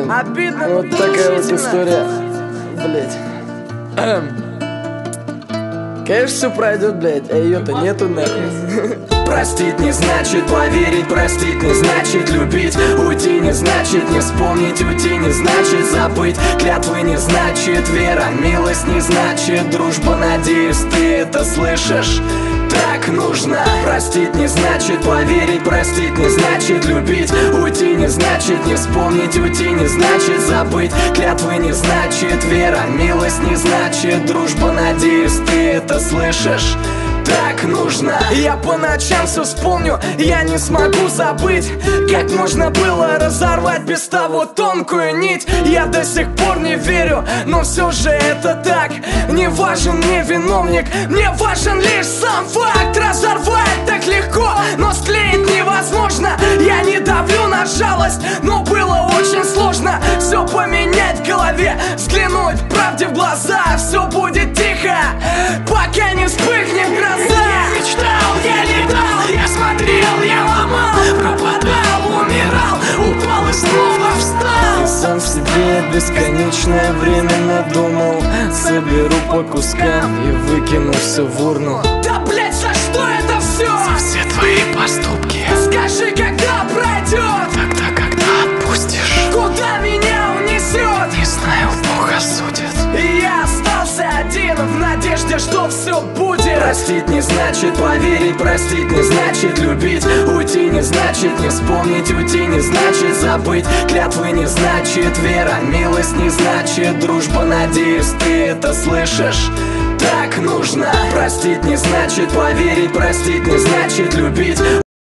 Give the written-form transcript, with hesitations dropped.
Обидно, вот такая вот история, блять. Конечно, все пройдет, блять, а ее-то нету нахуй. Простить не значит поверить, простить не значит любить. Уйти не значит не вспомнить, уйти не значит забыть. Клятвы не значит вера, милость не значит дружба. Надеюсь, ты это слышишь. Так нужно. Простить не значит поверить, простить не значит любить. Уйти не значит не вспомнить, уйти не значит забыть. Клятвы не значит вера, милость не значит дружба. Надеюсь, ты это слышишь. Так нужно. Я по ночам все вспомню, я не смогу забыть, как можно было разорвать без того тонкую нить. Я до сих пор не верю, но все же это так. Не важен мне виновник, мне важен лишь сам факт. Разорвать так легко, но склеить невозможно. Я не давлю на жалость, но было очень сложно все поменять в голове, взглянуть правде в глаза. Все будет тихо, пока не вспыхнет гроза. Я мечтал, я летал, я смотрел, я ломал, пропадал, умирал, упал и снова встал. И сам себе бесконечное время надумал. Соберу по кускам и выкину все в урну. Да блять, за что это все? За все твои поступки. Скажи, когда пройдет? Тогда, когда отпустишь. Куда меня унесет? Не знаю, Бог осудит. И я остался один в надежде, что все будет. Простить не значит поверить, простить не значит любить. Уйти не значит не вспомнить, уйти не значит забыть. Клятвы не значит вера, милость не значит дружба. Надеюсь, ты это слышишь. Так нужно. Простить не значит поверить, простить не значит любить.